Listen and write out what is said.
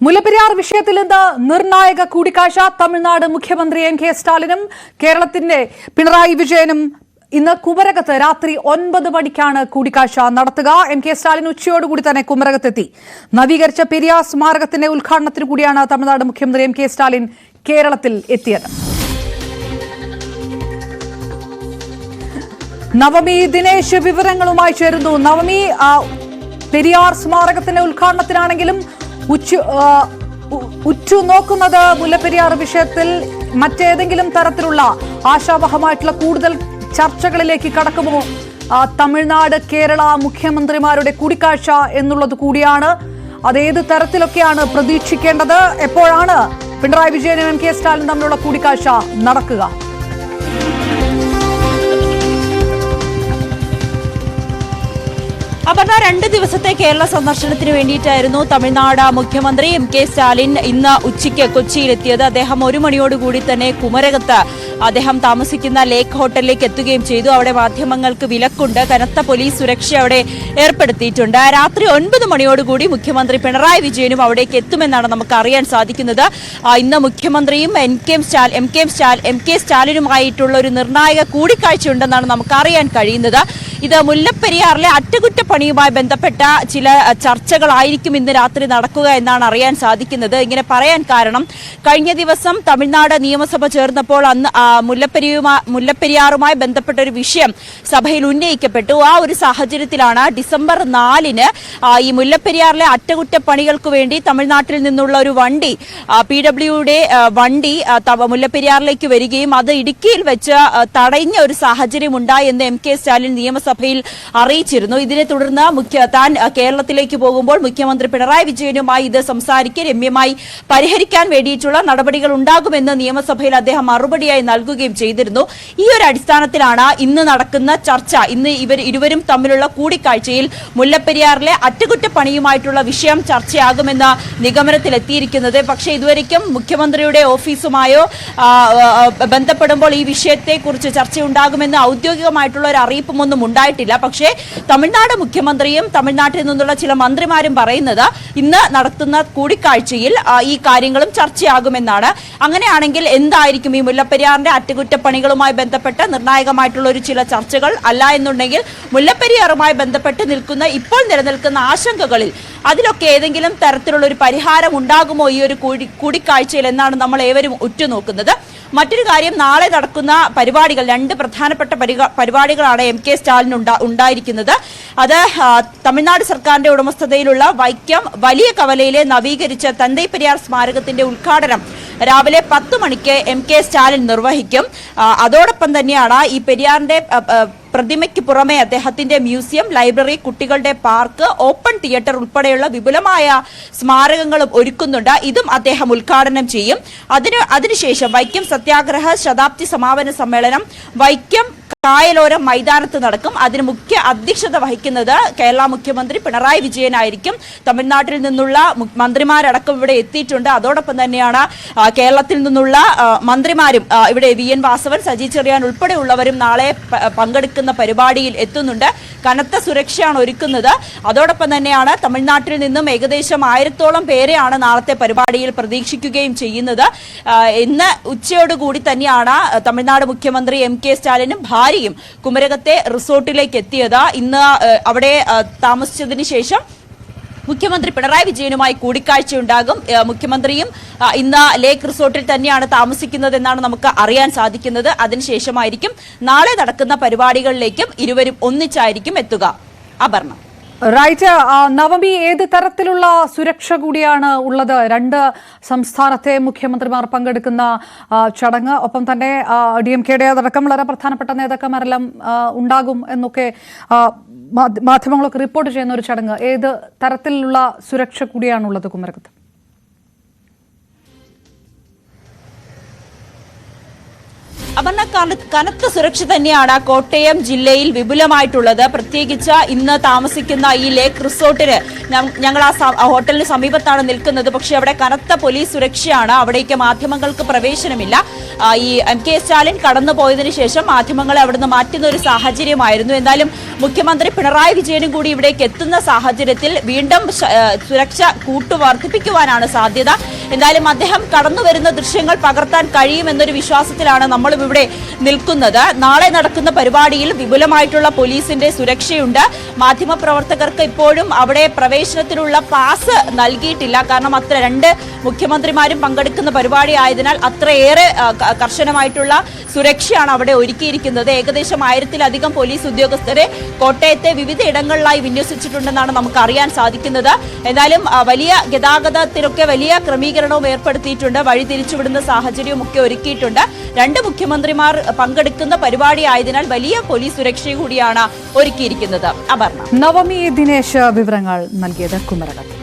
മുല്ലപ്പെരിയാർ വിഷയത്തിൽ ഇന്ന് നിർണായക കൂടിക്കാഴ്ച. തമിഴ്നാട് മുഖ്യമന്ത്രി എം.കെ. സ്റ്റാലിനും കേരളത്തിന്റെ പിണറായി വിജയനും ഇന്ന് കുമരകത്ത് രാത്രി 9 മണിക്കാണ് കൂടിക്കാഴ്ച നടത്തുക. എം.കെ. സ്റ്റാലിൻ ഉച്ചയോടുകൂടി തന്നെ കുമരകത്തെത്തി. നവീകരിച്ച പെരിയാർ സ്മാരകത്തിന്റെ ഉദ്ഘാടനത്തിന് കൂടിയാണ് തമിഴ്നാട് മുഖ്യമന്ത്രി എം.കെ. സ്റ്റാലിൻ കേരളത്തിൽ എത്തിയത്. നവമി ദിനേശ് വിവരങ്ങളുമായി ചേരുന്നു. നവമി, പെരിയാർ സ്മാരകത്തിന്റെ ഉദ്ഘാടനത്തിനാണെങ്കിലും ഉറ്റുനോക്കുന്നത് മുല്ലപ്പെരിയാർ വിഷയത്തിൽ മറ്റേതെങ്കിലും തരത്തിലുള്ള ആശാവഹമായിട്ടുള്ള കൂടുതൽ ചർച്ചകളിലേക്ക് കടക്കുമോ? തമിഴ്നാട് കേരള മുഖ്യമന്ത്രിമാരുടെ കൂടിക്കാഴ്ച എന്നുള്ളത് കൂടിയാണ്. അതേത് തരത്തിലൊക്കെയാണ് പ്രതീക്ഷിക്കേണ്ടത്? എപ്പോഴാണ് പിണറായി വിജയനും എം.കെ. സ്റ്റാലിനും തമ്മിലുള്ള കൂടിക്കാഴ്ച നടക്കുക? അപർണ, 2 ദിവസത്തെ കേരള സന്ദർശനത്തിന് വേണ്ടിയിട്ടായിരുന്നു തമിഴ്നാട് മുഖ്യമന്ത്രി എം.കെ. സ്റ്റാലിൻ ഇന്ന് ഉച്ചയ്ക്ക് കൊച്ചിയിലെത്തിയത്. അദ്ദേഹം 1 മണിയോടുകൂടി തന്നെ കുമരകത്ത് അദ്ദേഹം താമസിക്കുന്ന ലേക്ക് ഹോട്ടലിലേക്ക് എത്തുകയും ചെയ്തു. അവിടെ മാധ്യമങ്ങൾക്ക് വിലക്കുണ്ട്. കനത്ത പോലീസ് സുരക്ഷ അവിടെ ഏർപ്പെടുത്തിയിട്ടുണ്ട്. രാത്രി 9 മണിയോടുകൂടി മുഖ്യമന്ത്രി പിണറായി വിജയനും അവിടേക്ക് എത്തുമെന്നാണ് നമുക്ക് അറിയാൻ സാധിക്കുന്നത്. ഇന്ന് മുഖ്യമന്ത്രിയും എം.കെ. സ്റ്റാലിനുമായിട്ടുള്ള ഒരു നിർണായക കൂടിക്കാഴ്ചയുണ്ടെന്നാണ് നമുക്ക് അറിയാൻ കഴിയുന്നത്. ഇത് മുല്ലപ്പെരിയാറിലെ അറ്റകുറ്റപ്പണിയുമായി ബന്ധപ്പെട്ട ചില ചർച്ചകളായിരിക്കും ഇന്ന് രാത്രി നടക്കുക എന്നാണ് അറിയാൻ സാധിക്കുന്നത്. ഇങ്ങനെ പറയാൻ കാരണം, കഴിഞ്ഞ ദിവസം തമിഴ്നാട് നിയമസഭ ചേർന്നപ്പോൾ അന്ന് മുല്ലപ്പെരിയാറുമായി ബന്ധപ്പെട്ട ഒരു വിഷയം സഭയിൽ ഉന്നയിക്കപ്പെട്ടു. ആ ഒരു സാഹചര്യത്തിലാണ് ഡിസംബർ 4-ന് ഈ മുല്ലപ്പെരിയാറിലെ അറ്റകുറ്റപ്പണികൾക്ക് വേണ്ടി തമിഴ്നാട്ടിൽ നിന്നുള്ള ഒരു വണ്ടി, PWയുടെ വണ്ടി മുല്ലപ്പെരിയാറിലേക്ക് വരികയും അത് ഇടുക്കിയിൽ വെച്ച് തടഞ്ഞ ഒരു സാഹചര്യം ഉണ്ടായി എന്ന് എം.കെ. സ്റ്റാലിൻ നിയമസഭയിൽ അറിയിച്ചിരുന്നു. ഇതിനെ തുടർന്ന് താൻ കേരളത്തിലേക്ക് പോകുമ്പോൾ മുഖ്യമന്ത്രി പിണറായി വിജയനുമായി ഇത് സംസാരിക്കാൻ രമ്യമായി പരിഹരിക്കാൻ വേണ്ടിയിട്ടുള്ള നടപടികൾ ഉണ്ടാകുമെന്ന് നിയമസഭയിൽ അദ്ദേഹം മറുപടിയായി നൽകുകയും ചെയ്തിരുന്നു. ഈ ഒരു അടിസ്ഥാനത്തിലാണ് ഇന്ന് നടക്കുന്ന ചർച്ച. ഇന്ന് ഇരുവരും തമ്മിലുള്ള കൂടിക്കാഴ്ചയിൽ മുല്ലപ്പെരിയാറിലെ അറ്റകുറ്റപ്പണിയുമായിട്ടുള്ള വിഷയം ചർച്ചയാകുമെന്ന നിഗമനത്തിലെത്തിയിരിക്കുന്നത്. പക്ഷേ ഇതുവരെയ്ക്കും മുഖ്യമന്ത്രിയുടെ ഓഫീസുമായോ ബന്ധപ്പെടുമ്പോൾ ഈ വിഷയത്തെക്കുറിച്ച് ചർച്ചയുണ്ടാകുമെന്ന് ഔദ്യോഗികമായിട്ടുള്ള ഒരു അറിയിപ്പുമൊന്നും ഉണ്ടായിട്ടില്ല. പക്ഷേ തമിഴ്നാട് മുഖ്യമന്ത്രിയും തമിഴ്നാട്ടിൽ നിന്നുള്ള ചില മന്ത്രിമാരും പറയുന്നത് ഇന്ന് നടത്തുന്ന കൂടിക്കാഴ്ചയിൽ ഈ കാര്യങ്ങളും ചർച്ചയാകുമെന്നാണ്. അങ്ങനെയാണെങ്കിൽ എന്തായിരിക്കും ഈ മുല്ലപ്പെരിയാറിന്റെ അറ്റകുറ്റപ്പണികളുമായി ബന്ധപ്പെട്ട് നിർണായകമായിട്ടുള്ള ഒരു ചില ചർച്ചകൾ? അല്ല എന്നുണ്ടെങ്കിൽ മുല്ലപ്പെരിയാറുമായി ബന്ധപ്പെട്ട് ഇപ്പോൾ നിലനിൽക്കുന്ന ആശങ്കകളിൽ അതിലൊക്കെ ഏതെങ്കിലും തരത്തിലുള്ള ഒരു പരിഹാരം ഉണ്ടാകുമോ ഈ ഒരു കൂടിക്കാഴ്ചയിൽ എന്നാണ് നമ്മൾ ഏവരും ഉറ്റുനോക്കുന്നത്. മറ്റൊരു കാര്യം, നാളെ നടക്കുന്ന പരിപാടികൾ, 2 പ്രധാനപ്പെട്ട പരിപാടികളാണ് എം.കെ. സ്റ്റാലിന് ഉണ്ടായിരിക്കുന്നത്. അത് തമിഴ്നാട് സർക്കാരിന്റെ ഉടമസ്ഥതയിലുള്ള വൈക്കം വലിയ കവലയിലെ നവീകരിച്ച തന്തൈ പെരിയാർ സ്മാരകത്തിന്റെ ഉദ്ഘാടനം രാവിലെ 10 മണിക്ക് എം.കെ. സ്റ്റാലിൻ നിർവഹിക്കും. അതോടൊപ്പം തന്നെയാണ് ഈ പെരിയാറിന്റെ പ്രതിമയ്ക്ക് പുറമെ അദ്ദേഹത്തിന്റെ മ്യൂസിയം, ലൈബ്രറി, കുട്ടികളുടെ പാർക്ക്, ഓപ്പൺ തിയേറ്റർ ഉൾപ്പെടെയുള്ള വിപുലമായ സ്മാരകങ്ങളും ഒരുക്കുന്നുണ്ട്. ഇതും അദ്ദേഹം ഉദ്ഘാടനം ചെയ്യും. അതിനുശേഷം വൈക്കം സത്യാഗ്രഹ ശതാബ്ദി സമാപന സമ്മേളനം വൈക്കം കായലോരം മൈതാനത്ത് നടക്കും. അതിന് മുഖ്യ അധ്യക്ഷത വഹിക്കുന്നത് കേരള മുഖ്യമന്ത്രി പിണറായി വിജയനായിരിക്കും. തമിഴ്നാട്ടിൽ നിന്നുള്ള മന്ത്രിമാരടക്കം ഇവിടെ എത്തിയിട്ടുണ്ട്. അതോടൊപ്പം തന്നെയാണ് കേരളത്തിൽ നിന്നുള്ള മന്ത്രിമാരും ഇവിടെ വി.എൻ. വാസവൻ, സജി ചെറിയാൻ ഉൾപ്പെടെയുള്ളവരും നാളെ പങ്കെടുക്കുന്ന പരിപാടിയിൽ എത്തുന്നുണ്ട്. കനത്ത സുരക്ഷയാണ് ഒരുക്കുന്നത്. അതോടൊപ്പം തന്നെയാണ് തമിഴ്നാട്ടിൽ നിന്നും ഏകദേശം 1000-ഓളം പേരെയാണ് നാളത്തെ പരിപാടിയിൽ പ്രതീക്ഷിക്കുകയും ചെയ്യുന്നത്. ഇന്ന് ഉച്ചയോടുകൂടി തന്നെയാണ് തമിഴ്നാട് മുഖ്യമന്ത്രി എം.കെ. സ്റ്റാലിനും ഭാര്യയും കുമരകത്തെ റിസോർട്ടിലേക്ക് എത്തിയത്. ഇന്ന് അവിടെ താമസിച്ചതിന് ശേഷം മുഖ്യമന്ത്രി പിണറായി വിജയനുമായി കൂടിക്കാഴ്ചയുണ്ടാകും. മുഖ്യമന്ത്രിയും ഇന്ന് ലേക്ക് റിസോർട്ടിൽ തന്നെയാണ് താമസിക്കുന്നതെന്നാണ് നമുക്ക് അറിയാൻ സാധിക്കുന്നത്. അതിനുശേഷമായിരിക്കും നാളെ നടക്കുന്ന പരിപാടികളിലേക്കും ഇരുവരും ഒന്നിച്ചായിരിക്കും എത്തുക. അപർണ. റൈറ്റ്. നവമി, ഏത് തരത്തിലുള്ള സുരക്ഷ കൂടിയാണ് ഉള്ളത്? 2 സംസ്ഥാനത്തെ മുഖ്യമന്ത്രിമാർ പങ്കെടുക്കുന്ന ചടങ്ങ്, ഒപ്പം തന്നെ DMK-യുടെ അടക്കം വളരെ പ്രധാനപ്പെട്ട നേതാക്കന്മാരെല്ലാം ഉണ്ടാകും എന്നൊക്കെ മാധ്യമങ്ങളൊക്കെ റിപ്പോർട്ട് ചെയ്യുന്ന ഒരു ചടങ്ങ്. ഏത് തരത്തിലുള്ള സുരക്ഷ കൂടിയാണുള്ളത് കുമരകത്ത്? അപർണ, കനത്ത സുരക്ഷ തന്നെയാണ് കോട്ടയം ജില്ലയിൽ വിപുലമായിട്ടുള്ളത്. പ്രത്യേകിച്ച് ഇന്ന് താമസിക്കുന്ന ഈ ലേക്ക് റിസോർട്ടിന് ഞങ്ങൾ ആ ഹോട്ടലിന് സമീപത്താണ് നിൽക്കുന്നത്. പക്ഷേ അവിടെ കനത്ത പോലീസ് സുരക്ഷയാണ്. അവിടേക്ക് മാധ്യമങ്ങൾക്ക് പ്രവേശനമില്ല. ഈ MK സ്റ്റാലിൻ കടന്നുപോയതിനു ശേഷം മാധ്യമങ്ങളെ അവിടുന്ന് മാറ്റുന്ന ഒരു സാഹചര്യമായിരുന്നു. എന്നാലും മുഖ്യമന്ത്രി പിണറായി വിജയനും കൂടി ഇവിടേക്ക് എത്തുന്ന സാഹചര്യത്തിൽ വീണ്ടും സുരക്ഷ വർദ്ധിപ്പിക്കുവാനാണ് സാധ്യത. എന്തായാലും അദ്ദേഹം കടന്നു വരുന്ന ദൃശ്യങ്ങൾ പകർത്താൻ കഴിയുമെന്നൊരു വിശ്വാസത്തിലാണ് നമ്മളും ഇവിടെ നിൽക്കുന്നത്. നാളെ നടക്കുന്ന പരിപാടിയിൽ വിപുലമായിട്ടുള്ള പോലീസിന്റെ സുരക്ഷയുണ്ട്. മാധ്യമപ്രവർത്തകർക്ക് ഇപ്പോഴും അവിടെ പ്രവേശനത്തിനുള്ള പാസ് നൽകിയിട്ടില്ല. കാരണം രണ്ട് മുഖ്യമന്ത്രിമാരും പങ്കെടുക്കുന്ന പരിപാടി ആയതിനാൽ അത്രയേറെ കർശനമായിട്ടുള്ള സുരക്ഷയാണ് അവിടെ ഒരുക്കിയിരിക്കുന്നത്. ഏകദേശം 1000-ലധികം പോലീസ് ഉദ്യോഗസ്ഥരെ കോട്ടയത്തെ വിവിധ ഇടങ്ങളിലായി വിന്യസിച്ചിട്ടുണ്ടെന്നാണ് നമുക്ക് അറിയാൻ സാധിക്കുന്നത്. എന്നാലും വലിയ ഗതാഗതത്തിനൊക്കെ വലിയ ക്രമീകരണവും ഏർപ്പെടുത്തിയിട്ടുണ്ട്. വഴി തിരിച്ചുവിടുന്ന സാഹചര്യവും ഒക്കെ ഒരുക്കിയിട്ടുണ്ട്. രണ്ട് മുഖ്യമന്ത്രിമാർ പങ്കെടുക്കുന്ന പരിപാടി ആയതിനാൽ വലിയ പോലീസ് സുരക്ഷ കൂടിയാണ് ഒരുക്കിയിരിക്കുന്നത്. അപർണ. നവമി ദിനേശ് വിവരങ്ങൾ നൽകിയത് കുമരകം.